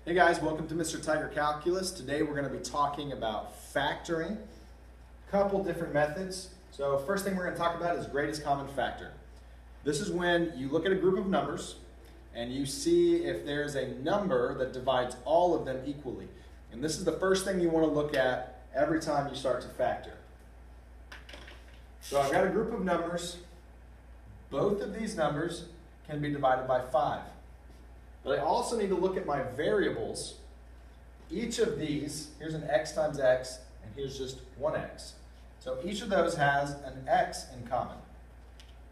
Hey guys, welcome to Mr. Tiger Calculus. Today we're going to be talking about factoring. A couple different methods. So first thing we're going to talk about is greatest common factor. This is when you look at a group of numbers and you see if there's a number that divides all of them equally. And this is the first thing you want to look at every time you start to factor. So I've got a group of numbers. Both of these numbers can be divided by 5. But I also need to look at my variables. Each of these, here's an x times x, and here's just 1x. So each of those has an x in common.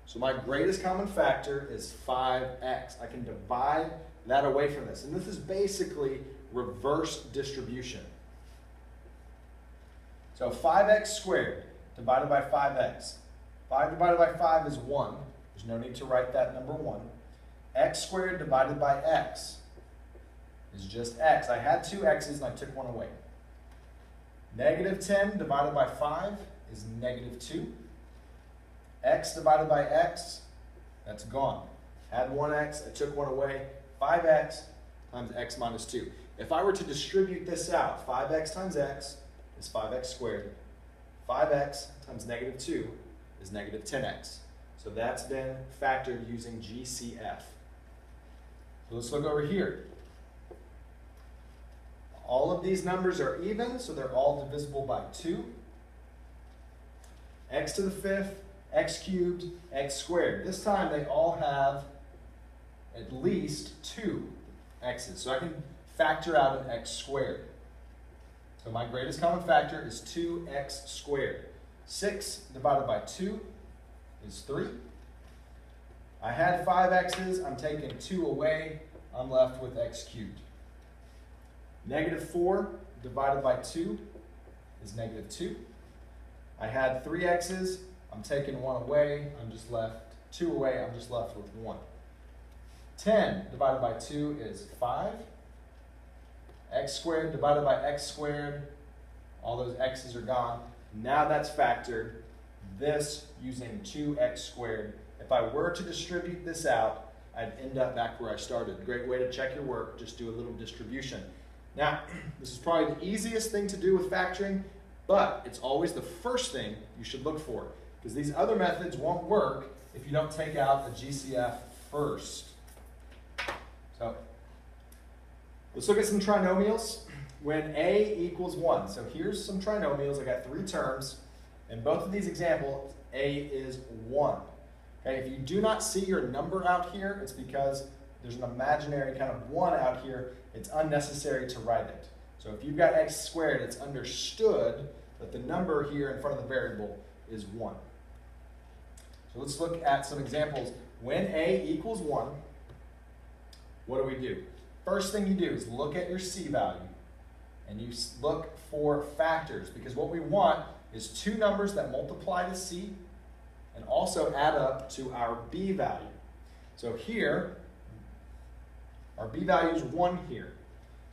So my greatest common factor is 5x. I can divide that away from this. And this is basically reverse distribution. So 5x squared divided by 5x. 5 divided by 5 is 1. There's no need to write that number 1. X squared divided by x is just x. I had two x's and I took one away. Negative 10 divided by 5 is negative 2. X divided by x, that's gone. Had one x, I took one away. 5x times x minus 2. If I were to distribute this out, 5x times x is 5x squared. 5x times negative 2 is negative 10x. So that's been factored using GCF. So let's look over here. All of these numbers are even, so they're all divisible by 2. X to the 5th, x cubed, x squared. This time they all have at least 2 x's. So I can factor out an x squared. So my greatest common factor is 2x squared. 6 divided by 2 is 3. I had 5 x's, I'm taking 2 away, I'm left with x cubed. Negative 4 divided by 2 is negative 2. I had 3 x's, I'm taking 1 away, I'm just left 2 away, I'm just left with 1. 10 divided by 2 is 5. X squared divided by x squared, all those x's are gone. Now that's factored, this using 2x squared. If I were to distribute this out, I'd end up back where I started. Great way to check your work, just do a little distribution. Now, this is probably the easiest thing to do with factoring, but it's always the first thing you should look for, because these other methods won't work if you don't take out the GCF first. So, let's look at some trinomials. When a equals 1, so here's some trinomials. I got 3 terms. In both of these examples, a is 1. Okay, if you do not see your number out here, it's because there's an imaginary kind of 1 out here. It's unnecessary to write it. So if you've got x squared, it's understood that the number here in front of the variable is 1. So let's look at some examples. When a equals 1, what do? First thing you do is look at your c value, and you look for factors, because what we want is 2 numbers that multiply to c and also add up to our b value. So here, our b value is 1 here.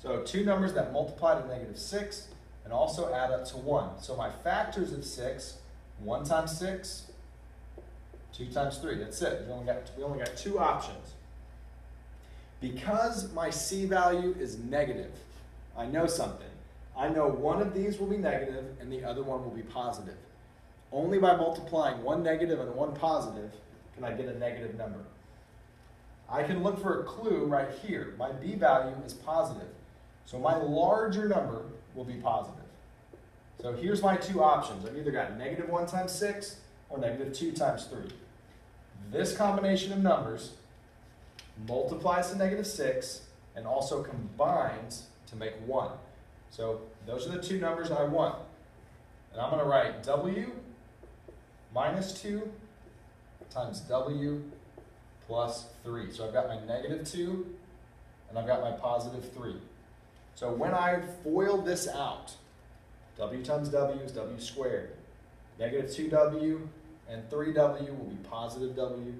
So 2 numbers that multiply to negative 6 and also add up to 1. So my factors of 6, 1 times 6, 2 times 3. That's it. We only got 2 options. Because my c value is negative, I know something. I know one of these will be negative and the other one will be positive. Only by multiplying one negative and one positive can I get a negative number. I can look for a clue right here. My b value is positive. So my larger number will be positive. So here's my 2 options. I've either got negative 1 times 6 or negative 2 times 3. This combination of numbers multiplies to negative 6 and also combines to make 1. So those are the 2 numbers I want. And I'm going to write w minus 2 times w plus 3. So I've got my negative 2 and I've got my positive 3. So when I FOIL this out, w times w is w squared. Negative 2w and 3w will be positive w.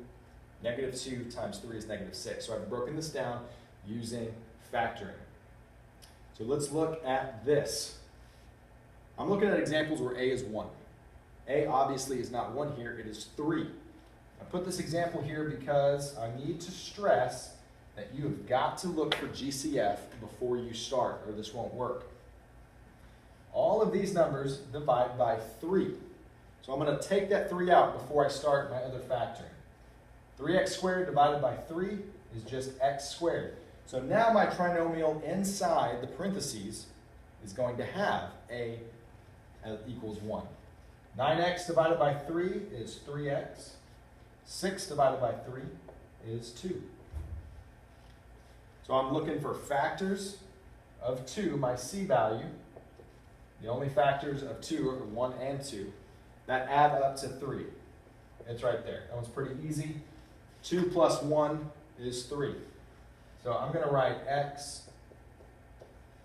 Negative 2 times 3 is negative 6. So I've broken this down using factoring. So let's look at this. I'm looking at examples where a is 1. A obviously is not 1 here, it is 3. I put this example here because I need to stress that you have got to look for GCF before you start, or this won't work. All of these numbers divide by 3. So I'm going to take that 3 out before I start my other factoring. 3x squared divided by 3 is just x squared. So now my trinomial inside the parentheses is going to have a equals 1. 9x divided by 3 is 3x. 6 divided by 3 is 2. So I'm looking for factors of 2, my c value. The only factors of 2 are 1 and 2 that add up to 3. It's right there. That one's pretty easy. 2 plus 1 is 3. So I'm going to write x,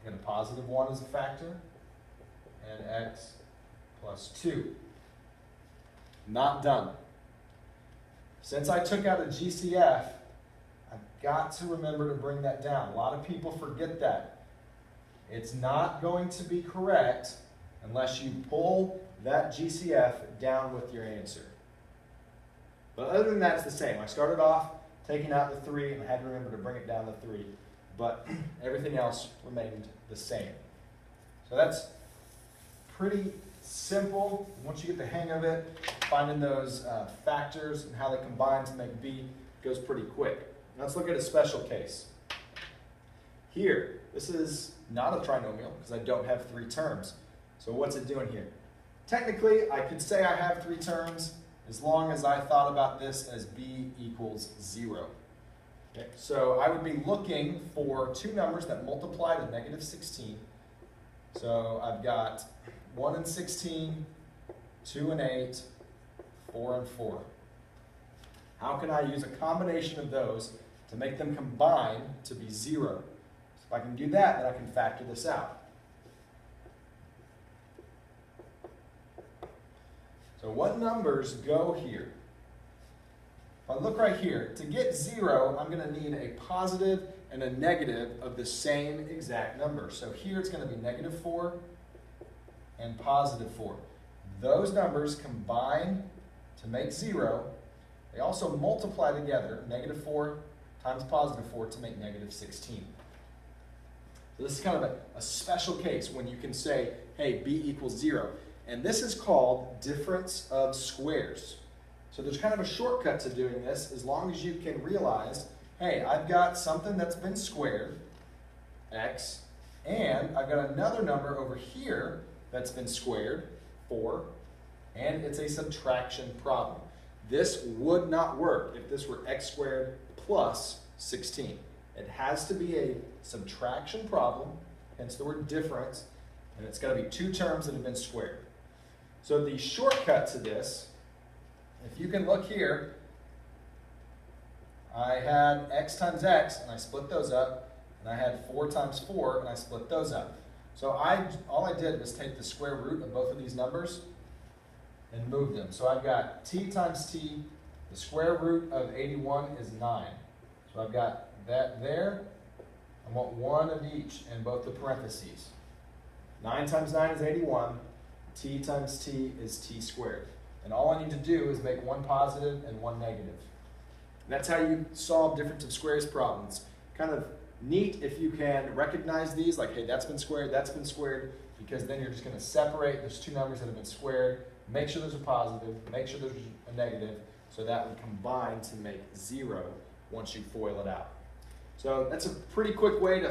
get a positive 1 as a factor, and x plus 2. Not done. Since I took out a GCF, I've got to remember to bring that down. A lot of people forget that. It's not going to be correct unless you pull that GCF down with your answer. But other than that, it's the same. I started off taking out the 3, and I had to remember to bring it down to 3. But everything else remained the same. So that's pretty simple. Once you get the hang of it, finding those factors and how they combine to make b goes pretty quick. Let's look at a special case. Here, this is not a trinomial because I don't have 3 terms. So what's it doing here? Technically, I could say I have 3 terms as long as I thought about this as b equals 0. Okay, so I would be looking for 2 numbers that multiply to negative 16. So I've got 1 and 16, 2 and 8, 4 and 4. How can I use a combination of those to make them combine to be 0? So if I can do that, then I can factor this out. So what numbers go here? If I look right here, to get 0, I'm going to need a positive and a negative of the same exact number. So here it's going to be negative 4 and positive 4. Those numbers combine to make 0. They also multiply together, negative 4 times positive 4, to make negative 16. So this is kind of a special case when you can say, hey, b equals 0. And this is called difference of squares. So there's kind of a shortcut to doing this as long as you can realize, hey, I've got something that's been squared, x, and I've got another number over here that's been squared, 4, and it's a subtraction problem. This would not work if this were x squared plus 16. It has to be a subtraction problem, hence the word difference, and it's got to be 2 terms that have been squared. So the shortcut to this, if you can look here, I had x times x, and I split those up, and I had 4 times 4, and I split those up. So all I did was take the square root of both of these numbers and move them. So I've got t times t, the square root of 81 is 9. So I've got that there. I want 1 of each in both the parentheses. 9 times 9 is 81. T times t is t squared. And all I need to do is make 1 positive and 1 negative. And that's how you solve difference of squares problems. Kind of neat if you can recognize these, like, hey, that's been squared, because then you're just going to separate those 2 numbers that have been squared, make sure there's a positive, make sure there's a negative, so that would combine to make 0 once you FOIL it out. So that's a pretty quick way to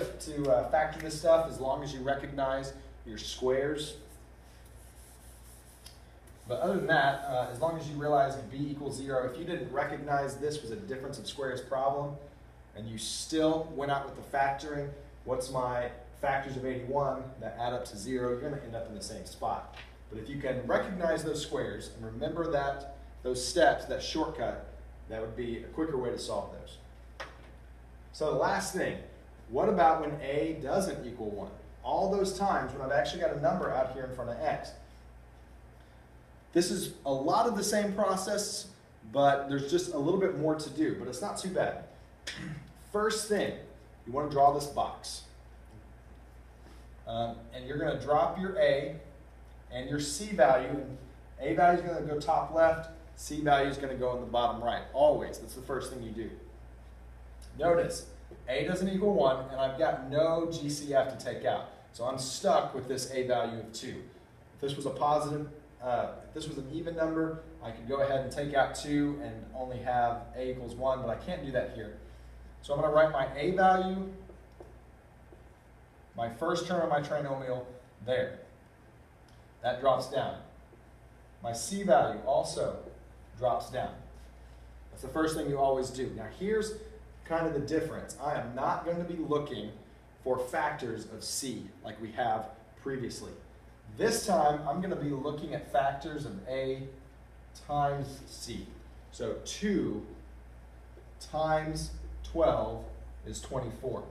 factor this stuff as long as you recognize your squares. But other than that, as long as you realize b equals 0, if you didn't recognize this was a difference of squares problem, and you still went out with the factoring, what's my factors of 81 that add up to 0, you're going to end up in the same spot. But if you can recognize those squares and remember those steps, that shortcut, that would be a quicker way to solve those. So the last thing, what about when a doesn't equal 1? All those times when I've actually got a number out here in front of x. This is a lot of the same process, but there's just a little bit more to do, but it's not too bad. First thing, you want to draw this box. And you're going to drop your a and your c value. A value is going to go top left, c value is going to go in the bottom right. Always. That's the first thing you do. Notice, A doesn't equal 1, and I've got no GCF to take out. So I'm stuck with this A value of 2. If this was a positive, if this was an even number, I could go ahead and take out 2 and only have A equals 1, but I can't do that here. So I'm going to write my A value, my first term of my trinomial, there. That drops down. My C value also drops down. That's the first thing you always do. Now here's kind of the difference. I am not going to be looking for factors of C like we have previously. This time I'm going to be looking at factors of A times C. So 2 times 12 is 24.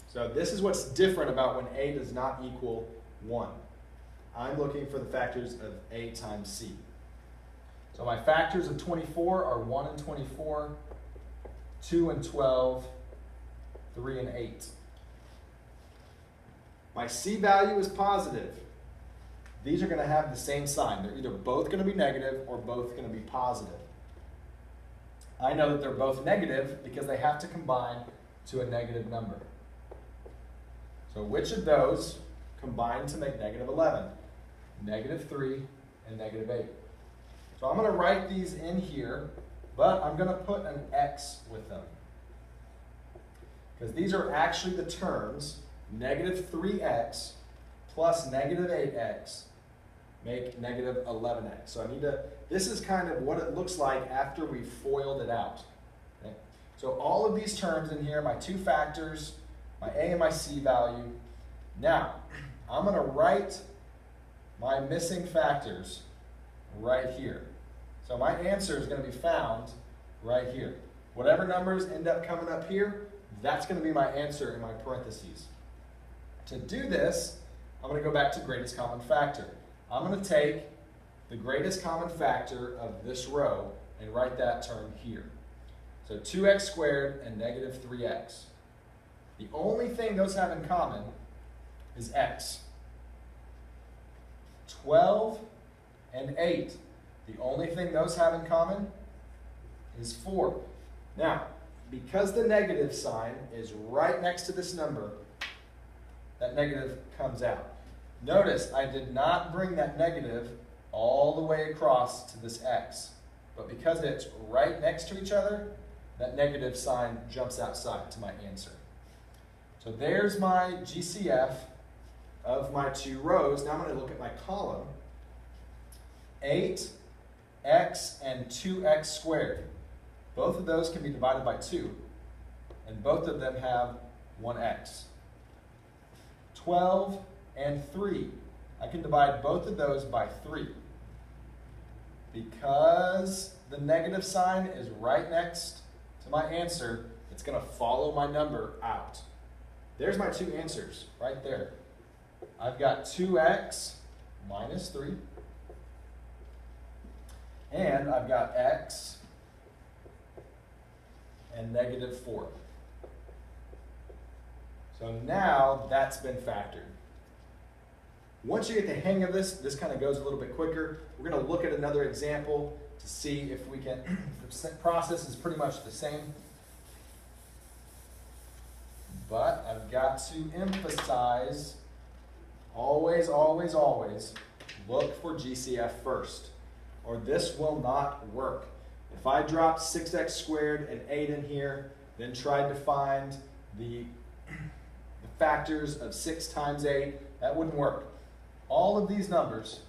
So this is what's different about when A does not equal 1. I'm looking for the factors of A times C. So my factors of 24 are 1 and 24, 2 and 12, 3 and 8. My C value is positive. These are going to have the same sign. They're either both going to be negative or both going to be positive. I know that they're both negative because they have to combine to a negative number. So which of those combine to make negative 11? Negative 3 and negative 8. So I'm going to write these in here, but I'm going to put an X with them. Because these are actually the terms, negative 3x plus negative 8x make negative 11x. So I need to, this is kind of what it looks like after we've FOILed it out. Okay? So all of these terms in here, my two factors, my A and my C value. Now, I'm going to write my missing factors right here. So my answer is going to be found right here. Whatever numbers end up coming up here, that's going to be my answer in my parentheses. To do this, I'm going to go back to greatest common factor. I'm going to take the greatest common factor of this row and write that term here. So 2x squared and negative 3x. The only thing those have in common is x. 12 and 8. The only thing those have in common is 4. Now, because the negative sign is right next to this number, that negative comes out. Notice I did not bring that negative all the way across to this x. But because it's right next to each other, that negative sign jumps outside to my answer. So there's my GCF of my two rows. Now I'm going to look at my column. 8x and 2x squared. Both of those can be divided by 2, and both of them have 1x. 12 and 3. I can divide both of those by 3. Because the negative sign is right next to my answer, it's going to follow my number out. There's my two answers right there. I've got 2x minus 3. And I've got x and negative 4. So now that's been factored. Once you get the hang of this, this kind of goes a little bit quicker. We're going to look at another example to see if we can, the process is pretty much the same. But I've got to emphasize, always, always, always, look for GCF first, or this will not work. If I drop 6x squared and 8 in here, then tried to find the factors of 6 times 8, that wouldn't work. All of these numbers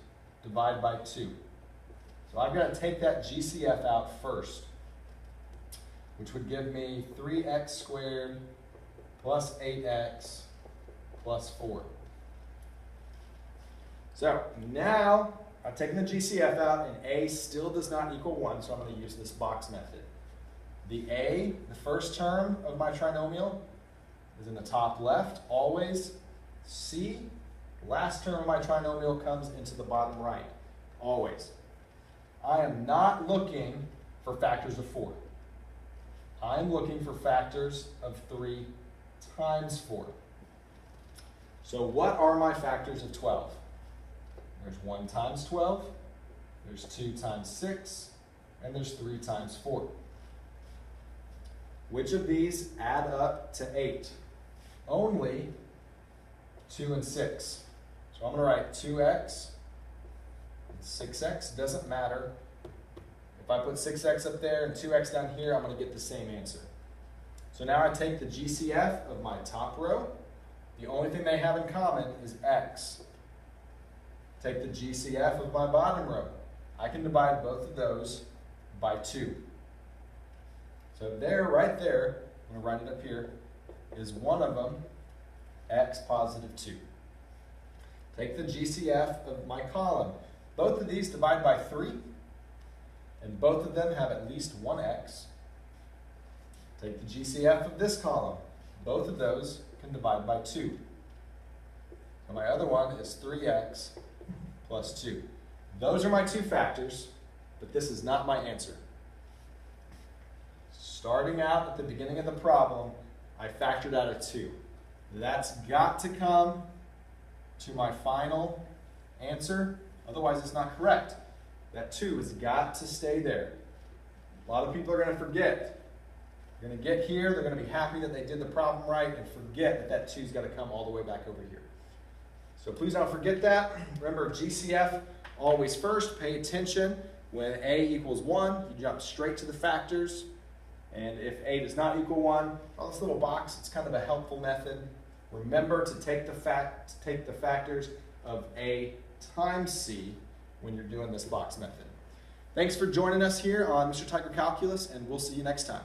divide by 2. So I've got to take that GCF out first, which would give me 3x squared plus 8x plus 4. So now I've taken the GCF out, and A still does not equal 1, so I'm going to use this box method. The A, the first term of my trinomial, is in the top left, always. C, last term of my trinomial, comes into the bottom right, always. I am not looking for factors of 4. I'm looking for factors of 3 times 4. So what are my factors of 12? There's 1 times 12, there's 2 times 6, and there's 3 times 4. Which of these add up to 8? Only 2 and 6. So I'm going to write 2x and 6x. Doesn't matter. If I put 6x up there and 2x down here, I'm going to get the same answer. So now I take the GCF of my top row. The only thing they have in common is x. Take the GCF of my bottom row. I can divide both of those by 2. So there, right there, I'm going to write it up here, is one of them, x positive 2. Take the GCF of my column. Both of these divide by 3, and both of them have at least one x. Take the GCF of this column. Both of those can divide by 2. So my other one is 3x plus 2. Those are my two factors, but this is not my answer. Starting out at the beginning of the problem, I factored out a 2. That's got to come to my final answer, otherwise it's not correct. That 2 has got to stay there. A lot of people are going to forget. They're going to get here, they're going to be happy that they did the problem right, and forget that that 2's got to come all the way back over here. So please don't forget that. Remember, GCF always first. Pay attention. When A equals 1, you jump straight to the factors. And if A does not equal 1, draw this little box. It's kind of a helpful method. Remember to take the factors of A times C when you're doing this box method. Thanks for joining us here on Mr. Tiger Calculus, and we'll see you next time.